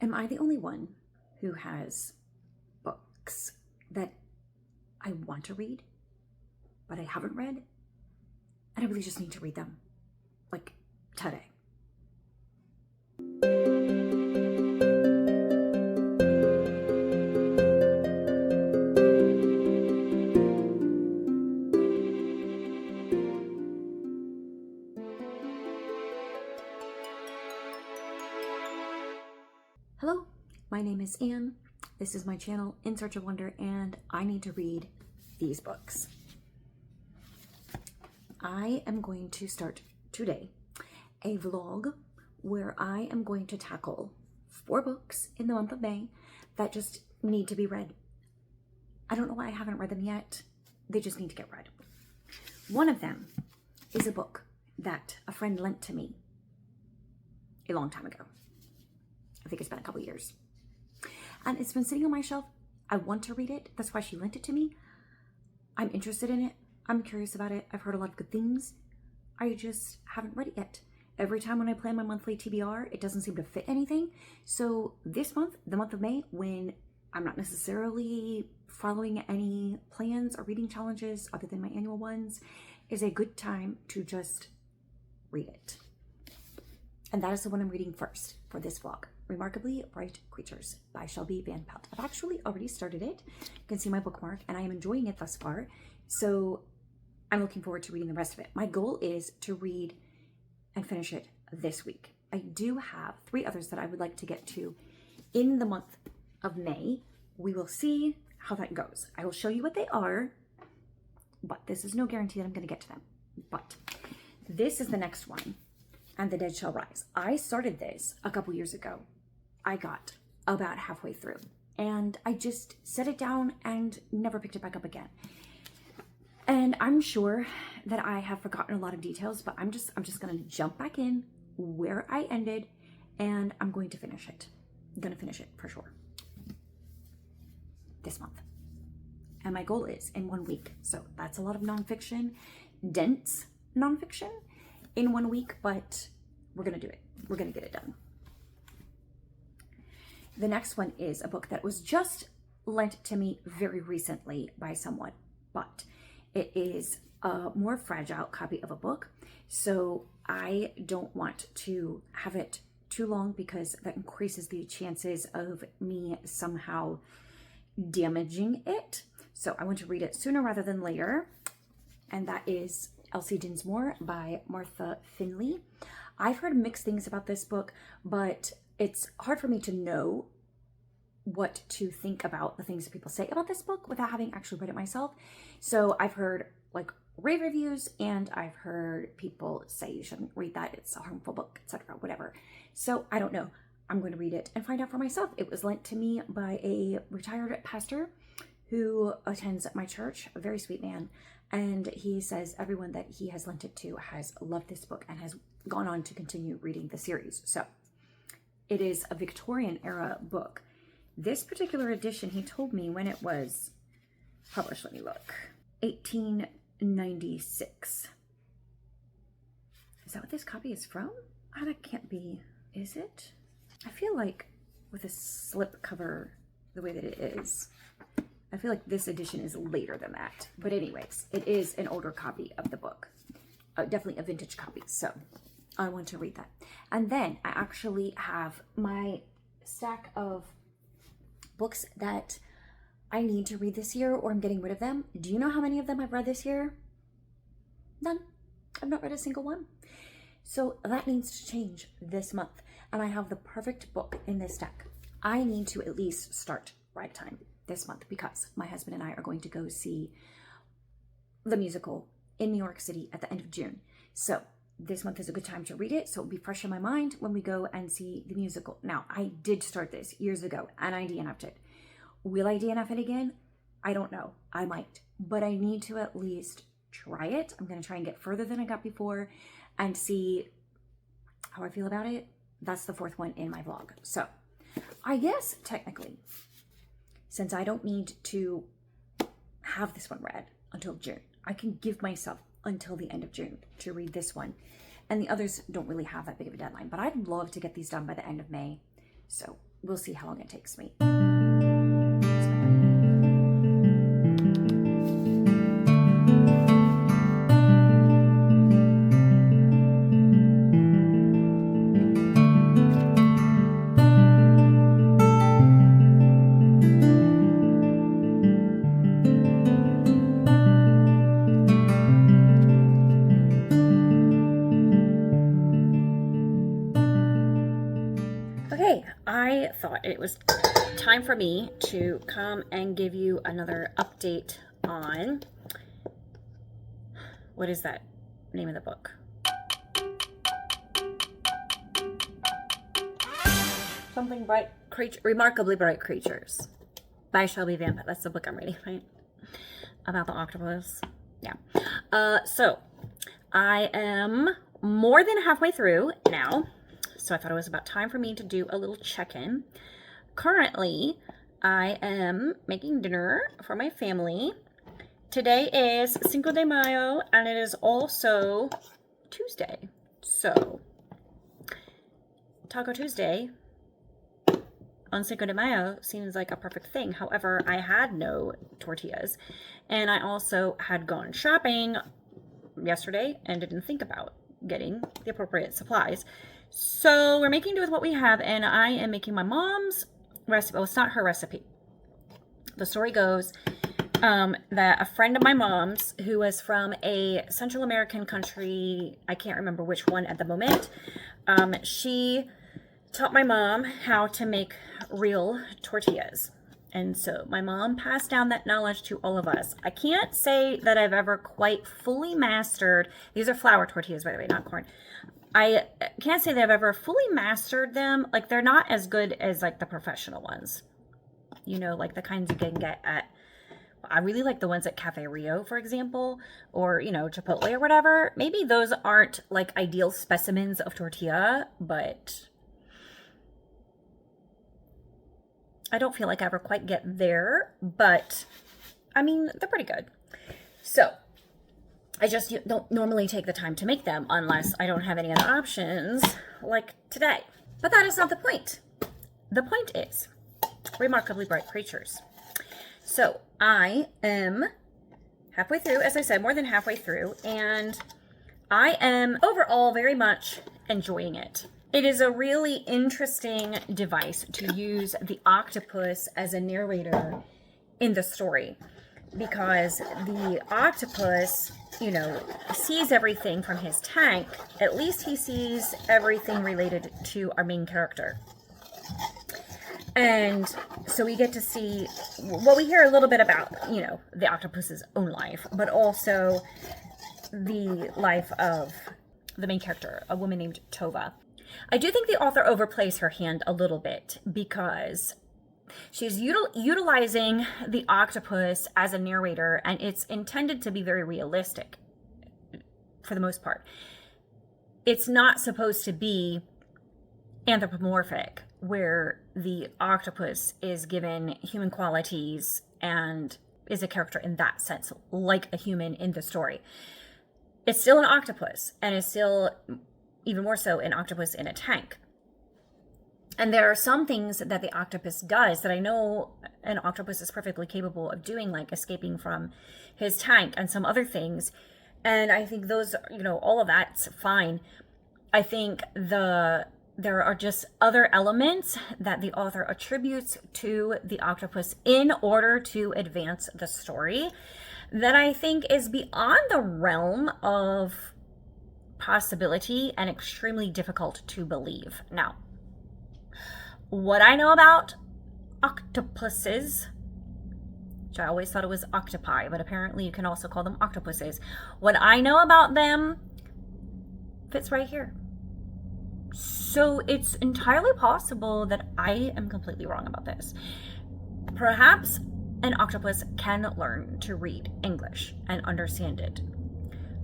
Am I the only one who has books that I want to read, but I haven't read, and I really just need to read them, like today? Hello, my name is Anne. This is my channel, In Search of Wonder, and I need to read these books. I am going to start today a vlog where I am going to tackle 4 books in the month of May that just need to be read. I don't know why I haven't read them yet. They just need to get read. One of them is a book that a friend lent to me a long time ago. I think it's been a couple years. And it's been sitting on my shelf. I want to read it. That's why she lent it to me. I'm interested in it. I'm curious about it. I've heard a lot of good things. I just haven't read it yet. Every time when I plan my monthly TBR, it doesn't seem to fit anything. So this month, the month of May, when I'm not necessarily following any plans or reading challenges other than my annual ones, is a good time to just read it. And that is the one I'm reading first for this vlog. Remarkably Bright Creatures by Shelby Van Pelt. I've actually already started it. You can see my bookmark, and I am enjoying it thus far. So I'm looking forward to reading the rest of it. My goal is to read and finish it this week. I do have 3 others that I would like to get to in the month of May. We will see how that goes. I will show you what they are, but this is no guarantee that I'm going to get to them. But this is the next one, And the Dead Shall Rise. I started this a couple years ago. I got about halfway through, and I just set it down and never picked it back up again. And I'm sure that I have forgotten a lot of details, but I'm just gonna jump back in where I ended, and I'm going to finish it. I'm gonna finish it for sure this month. And my goal is in 1 week. So that's a lot of nonfiction, dense nonfiction in 1 week, but we're gonna do it. We're gonna get it done. The next one is a book that was just lent to me very recently by someone, but it is a more fragile copy of a book. So I don't want to have it too long because that increases the chances of me somehow damaging it. So I want to read it sooner rather than later. And that is Elsie Dinsmore by Martha Finley. I've heard mixed things about this book, but it's hard for me to know what to think about the things that people say about this book without having actually read it myself. So I've heard like rave reviews, and I've heard people say you shouldn't read that, it's a harmful book, etc., whatever. So I don't know. I'm going to read it and find out for myself. It was lent to me by a retired pastor who attends my church, a very sweet man. And he says everyone that he has lent it to has loved this book and has gone on to continue reading the series. So it is a Victorian era book. This particular edition, he told me when it was published. Let me look. 1896. Is that what this copy is from? Oh, that can't be. Is it? I feel like with a slip cover the way that it is, I feel like this edition is later than that. But anyways, it is an older copy of the book. Definitely a vintage copy. So I want to read that. And then I actually have my stack of books that I need to read this year, or I'm getting rid of them. Do you know how many of them I've read this year? None. I've not read a single one. So that needs to change this month. And I have the perfect book in this stack. I need to at least start Ragtime this month because my husband and I are going to go see the musical in New York City at the end of June. So this month is a good time to read it, so it'll be fresh in my mind when we go and see the musical. Now, I did start this years ago, and I DNF'd it. Will I DNF it again? I don't know. I might. But I need to at least try it. I'm going to try and get further than I got before and see how I feel about it. That's the 4th one in my vlog. So, I guess, technically, since I don't need to have this one read until June, I can give myself until the end of June to read this one. And the others don't really have that big of a deadline, but I'd love to get these done by the end of May. So we'll see how long it takes me. Okay, I thought it was time for me to come and give you another update on, what is that name of the book? Something bright, Remarkably Bright Creatures by Shelby Van. That's the book I'm reading, right? About the octopus. Yeah. So I am more than halfway through now. So I thought it was about time for me to do a little check-in. Currently, I am making dinner for my family. Today is Cinco de Mayo, and it is also Tuesday. So, Taco Tuesday on Cinco de Mayo seems like a perfect thing. However, I had no tortillas, and I also had gone shopping yesterday and didn't think about getting the appropriate supplies. So we're making do with what we have, and I am making my mom's recipe. Well, it's not her recipe. The story goes that a friend of my mom's, who was from a Central American country, I can't remember which one at the moment, she taught my mom how to make real tortillas. And so my mom passed down that knowledge to all of us. I can't say that I've ever quite fully mastered, these are flour tortillas, by the way, not corn. I can't say that I've ever fully mastered them. Like, they're not as good as like the professional ones, you know, like the kinds you can get at, I really like the ones at Cafe Rio, for example, or, you know, Chipotle or whatever. Maybe those aren't like ideal specimens of tortilla, but I don't feel like I ever quite get there. But I mean, they're pretty good. So I just don't normally take the time to make them unless I don't have any other options like today. But that is not the point. The point is Remarkably Bright Creatures. So I am halfway through, as I said, more than halfway through, and I am overall very much enjoying it. It is a really interesting device to use the octopus as a narrator in the story, because the octopus, you know, sees everything from his tank. At least he sees everything related to our main character. And so we get to see, well, we hear a little bit about, you know, the octopus's own life, but also the life of the main character, a woman named Tova. I do think the author overplays her hand a little bit, because she's utilizing the octopus as a narrator, and it's intended to be very realistic for the most part. It's not supposed to be anthropomorphic, where the octopus is given human qualities and is a character in that sense, like a human in the story. It's still an octopus, and it's still, even more so, an octopus in a tank. And there are some things that the octopus does that I know an octopus is perfectly capable of doing, like escaping from his tank and some other things. And I think those, you know, all of that's fine. I think there are just other elements that the author attributes to the octopus in order to advance the story that I think is beyond the realm of possibility and extremely difficult to believe. Now, what I know about octopuses, which I always thought it was octopi, but apparently you can also call them octopuses. What I know about them fits right here. So it's entirely possible that I am completely wrong about this. Perhaps an octopus can learn to read English and understand it.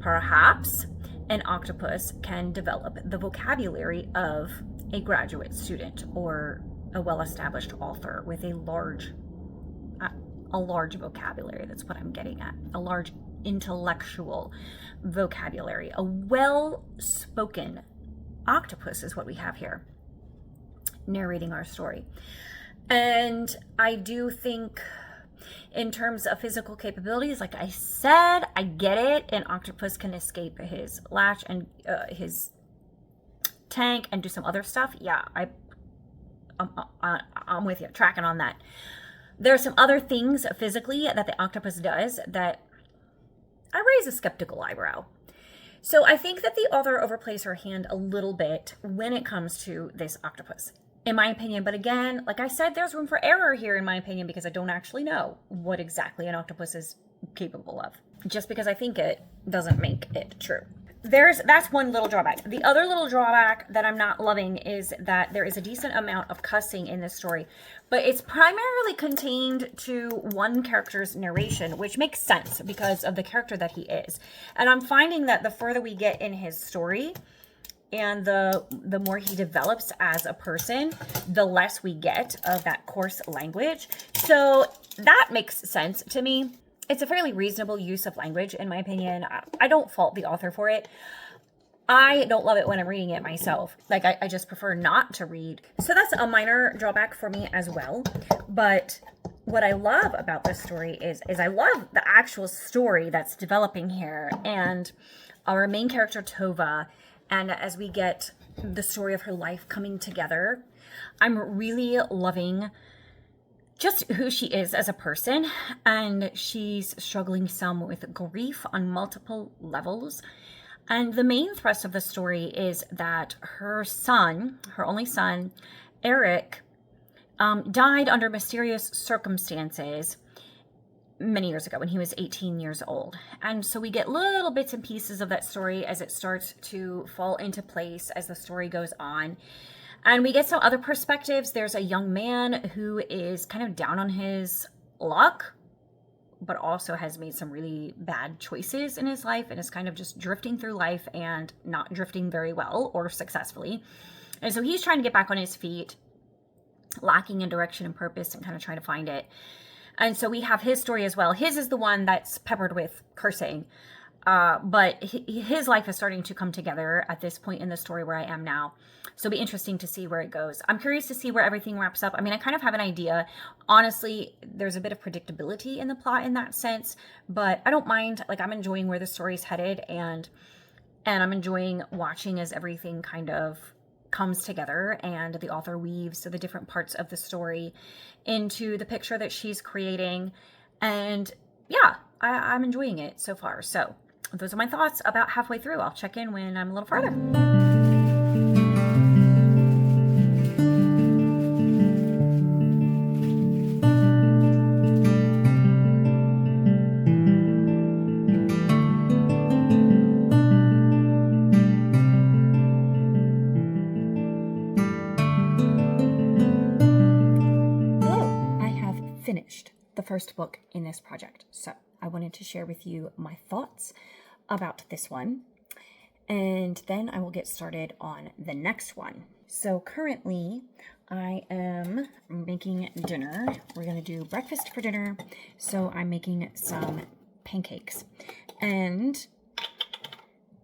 Perhaps an octopus can develop the vocabulary of a graduate student or a well-established author with a large vocabulary. That's what I'm getting at. A large intellectual vocabulary. A well-spoken octopus is what we have here. narrating our story. And I do think in terms of physical capabilities, like I said, I get it. An octopus can escape his latch and his tank and do some other stuff. Yeah, I'm with you, tracking on that. There are some other things physically that the octopus does that I raise a skeptical eyebrow. So I think that the author overplays her hand a little bit when it comes to this octopus, in my opinion. But again, like I said, there's room for error here, in my opinion, because I don't actually know what exactly an octopus is capable of. Just because I think it doesn't make it true. That's one little drawback. The other little drawback that I'm not loving is that there is a decent amount of cussing in this story, but it's primarily contained to one character's narration, which makes sense because of the character that he is. And I'm finding that the further we get in his story and the more he develops as a person, the less we get of that coarse language. So that makes sense to me. It's a fairly reasonable use of language, in my opinion. I don't fault the author for it. I don't love it when I'm reading it myself. Like, I just prefer not to read. So that's a minor drawback for me as well. But what I love about this story is I love the actual story that's developing here. And our main character, Tova, and as we get the story of her life coming together, I'm really loving just who she is as a person, and she's struggling some with grief on multiple levels. And the main thrust of the story is that her son, her only son, Eric, died under mysterious circumstances many years ago when he was 18 years old. And so we get little bits and pieces of that story as it starts to fall into place as the story goes on. And we get some other perspectives. There's a young man who is kind of down on his luck, but also has made some really bad choices in his life and is kind of just drifting through life and not drifting very well or successfully. And so he's trying to get back on his feet, lacking in direction and purpose, and kind of trying to find it. And so we have his story as well. His is the one that's peppered with cursing. But his life is starting to come together at this point in the story where I am now. So it'll be interesting to see where it goes. I'm curious to see where everything wraps up. I mean, I kind of have an idea. Honestly, there's a bit of predictability in the plot in that sense, but I don't mind. Like, I'm enjoying where the story's headed, and I'm enjoying watching as everything kind of comes together and the author weaves the different parts of the story into the picture that she's creating. And yeah, I'm enjoying it so far. So those are my thoughts about halfway through. I'll check in when I'm a little farther. Hello, I have finished the first book in this project. So I wanted to share with you my thoughts about this one, and then I will get started on the next one. So currently I am making dinner. We're going to do breakfast for dinner. So I'm making some pancakes, and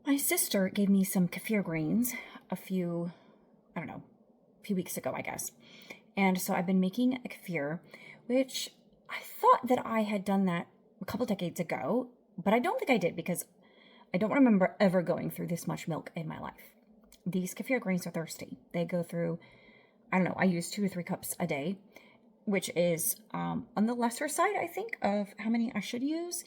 my sister gave me some kefir grains a few weeks ago, I guess. And so I've been making a kefir, which I thought that I had done that a couple decades ago, but I don't think I did because I don't remember ever going through this much milk in my life. These kefir grains are thirsty. They go through, I use 2 or 3 cups a day, which is on the lesser side, I think, of how many I should use.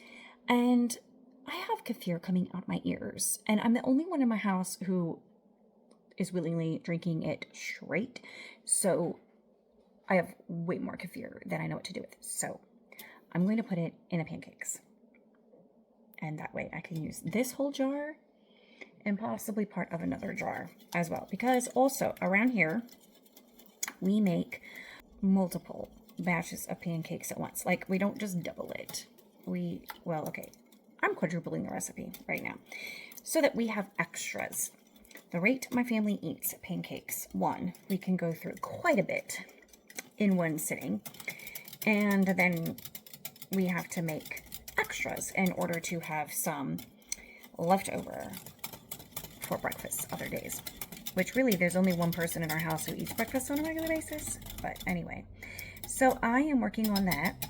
And I have kefir coming out my ears, and I'm the only one in my house who is willingly drinking it straight. So I have way more kefir than I know what to do with. So I'm going to put it in the pancakes. And that way I can use this whole jar and possibly part of another jar as well. Because also around here, we make multiple batches of pancakes at once. Like, we don't just double it. I'm quadrupling the recipe right now so that we have extras. The rate my family eats pancakes, we can go through quite a bit in one sitting. And then we have to make extras in order to have some left over for breakfast other days. which really there's only one person in our house who eats breakfast on a regular basis. But anyway, so I am working on that.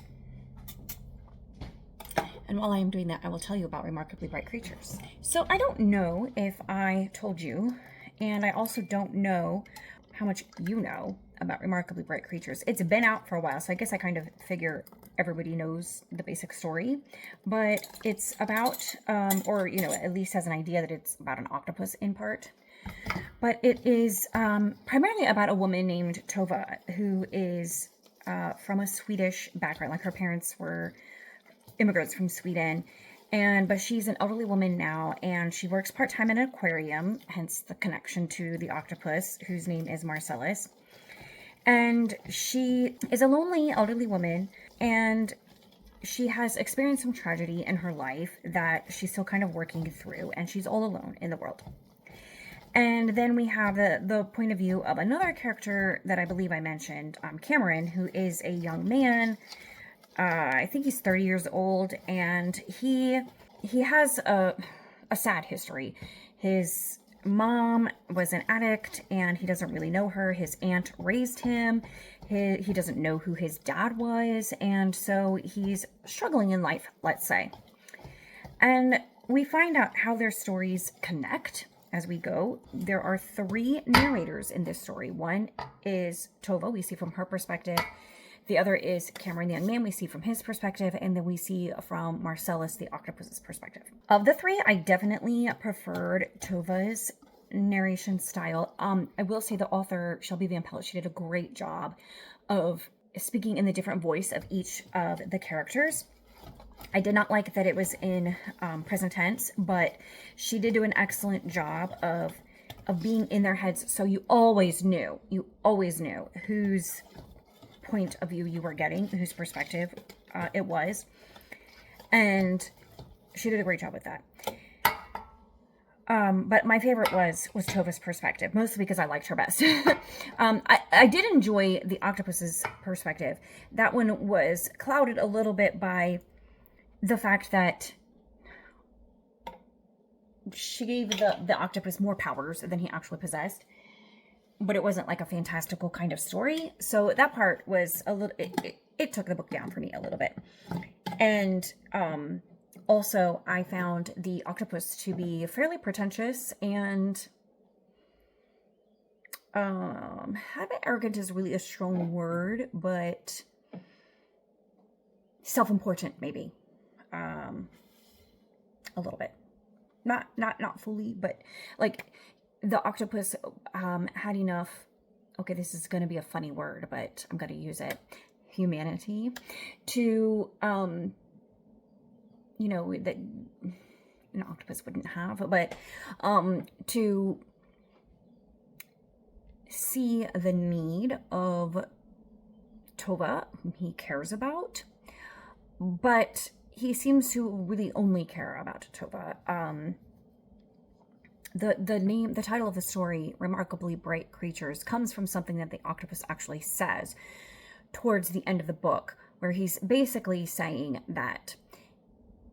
And while I am doing that, I will tell you about Remarkably Bright Creatures. So I don't know if I told you, and I also don't know how much you know about Remarkably Bright Creatures. It's been out for a while, so I guess I kind of figure everybody knows the basic story. But it's about, or, you know, at least has an idea that it's about an octopus in part. But it is primarily about a woman named Tova, who is from a Swedish background. Like, her parents were immigrants from Sweden, but she's an elderly woman now, and she works part-time in an aquarium, hence the connection to the octopus, whose name is Marcellus. And she is a lonely elderly woman, and she has experienced some tragedy in her life that she's still kind of working through, and she's all alone in the world. And then we have the point of view of another character that I believe I mentioned, Cameron, who is a young man. I think he's 30 years old, and he has a sad history. His mom was an addict, and he doesn't really know her. His aunt raised him. He doesn't know who his dad was, and so he's struggling in life, let's say. And we find out how their stories connect as we go. There are 3 narrators in this story. One is Tova, we see from her perspective. The other is Cameron, the young man, we see from his perspective, and then we see from Marcellus, the octopus's perspective. Of the 3, I definitely preferred Tova's narration style. I will say the author, Shelby Van Pelt, she did a great job of speaking in the different voice of each of the characters. I did not like that it was in present tense, but she did do an excellent job of being in their heads, so you always knew whose point of view you were getting, whose perspective it was, and she did a great job with that. But my favorite was Tova's perspective, mostly because I liked her best. I did enjoy the octopus's perspective. That one was clouded a little bit by the fact that she gave the octopus more powers than he actually possessed. But it wasn't like a fantastical kind of story. So that part was a little, it took the book down for me a little bit. And also I found the octopus to be fairly pretentious, and I bet arrogant is really a strong word, but self-important maybe. A little bit. Not fully, but like, the octopus had enough, okay, this is going to be a funny word, but I'm going to use it, humanity, to, you know, that an octopus wouldn't have, but to see the need of Tova, whom he cares about, but he seems to really only care about Tova. The title of the story, Remarkably Bright Creatures, comes from something that the octopus actually says towards the end of the book, where he's basically saying that,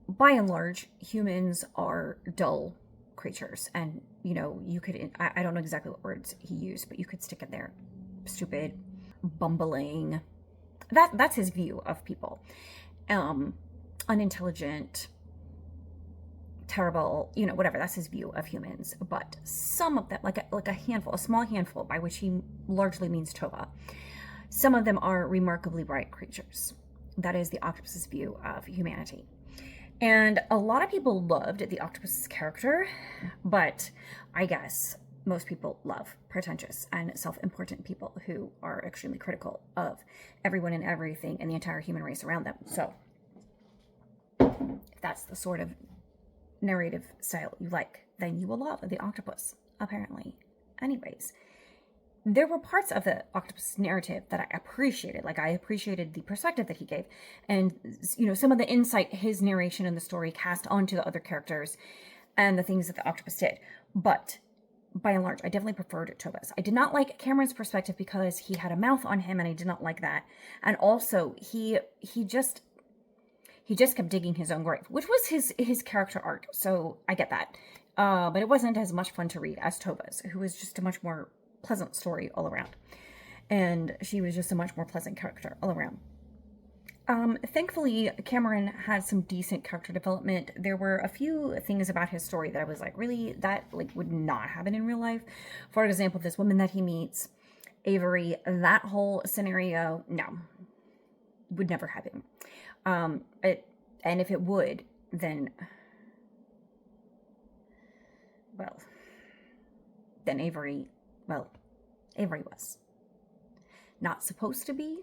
by and large, humans are dull creatures. And, you know, you could, I don't know exactly what words he used, but you could stick it there. Stupid, bumbling. That's his view of people. Unintelligent, terrible, you know, whatever, that's his view of humans. But some of them, like a handful, a small handful, by which he largely means Tova, some of them are remarkably bright creatures. That is the octopus's view of humanity. And a lot of people loved the octopus's character, but I guess most people love pretentious and self-important people who are extremely critical of everyone and everything and the entire human race around them. So if that's the sort of narrative style you like, then you will love the octopus, apparently. Anyways, there were parts of the octopus narrative that I appreciated. Like, I appreciated the perspective that he gave, and, you know, some of the insight his narration in the story cast onto the other characters and the things that the octopus did. But by and large, I definitely preferred Tova's. I did not like Cameron's perspective because he had a mouth on him, and I did not like that. And also, he just kept digging his own grave, which was his character arc. So I get that. but it wasn't as much fun to read as Tova's, who was just a much more pleasant story all around. And she was just a much more pleasant character all around. Thankfully, Cameron had some decent character development. There were a few things about his story that I was like, really, that like would not happen in real life. For example, this woman that he meets, Avery, that whole scenario, no, would never happen. And if it would, then, well, then Avery was not supposed to be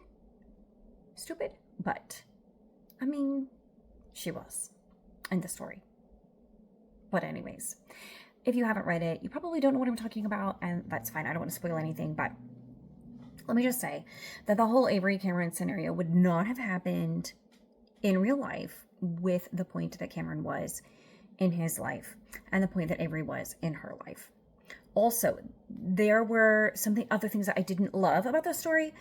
stupid, but I mean, she was in the story. But anyways, if you haven't read it, you probably don't know what I'm talking about, and that's fine. I don't want to spoil anything, but let me just say that the whole Avery Cameron scenario would not have happened in real life with the point that Cameron was in his life and the point that Avery was in her life. Also, there were other things that I didn't love about the story,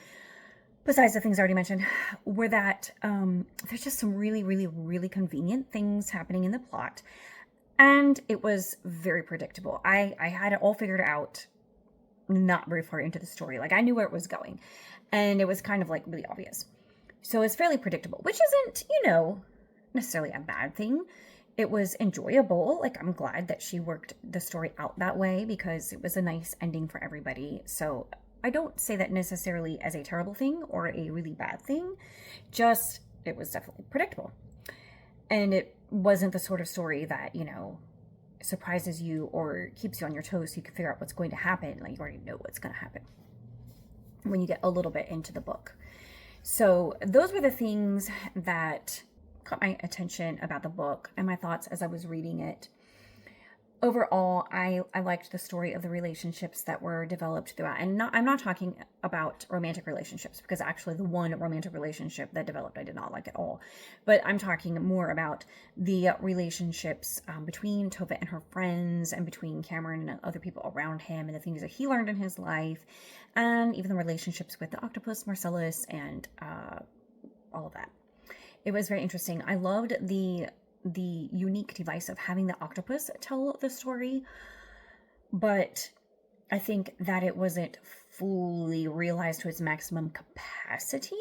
besides the things I already mentioned, were that there's just some really, really, really convenient things happening in the plot. And it was very predictable. I had it all figured out not very far into the story. Like, I knew where it was going. And it was kind of like really obvious. So it's fairly predictable, which isn't, necessarily a bad thing. It was enjoyable. Like, I'm glad that she worked the story out that way because it was a nice ending for everybody. So I don't say that necessarily as a terrible thing or a really bad thing. Just, it was definitely predictable. And it wasn't the sort of story that, surprises you or keeps you on your toes so you can figure out what's going to happen. Like, you already know what's going to happen when you get a little bit into the book. So those were the things that caught my attention about the book and my thoughts as I was reading it. Overall, I liked the story of the relationships that were developed throughout. And I'm not talking about romantic relationships, because actually the one romantic relationship that developed I did not like at all. But I'm talking more about the relationships between Tova and her friends, and between Cameron and other people around him, and the things that he learned in his life, and even the relationships with the octopus, Marcellus, and all of that. It was very interesting. I loved the unique device of having the octopus tell the story, but I think that it wasn't fully realized to its maximum capacity,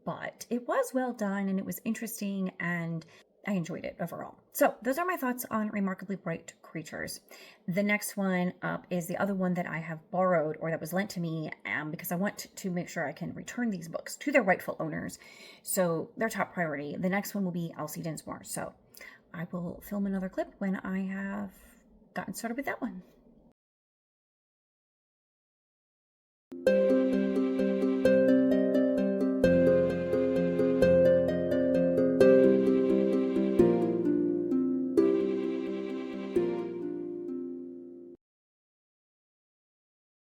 but it was well done and it was interesting and I enjoyed it overall. So those are my thoughts on Remarkably Bright Creatures. The next one up is the other one that I have borrowed, or that was lent to me, because I want to make sure I can return these books to their rightful owners. So their top priority. The next one will be Elsie Dinsmore. So I will film another clip when I have gotten started with that one.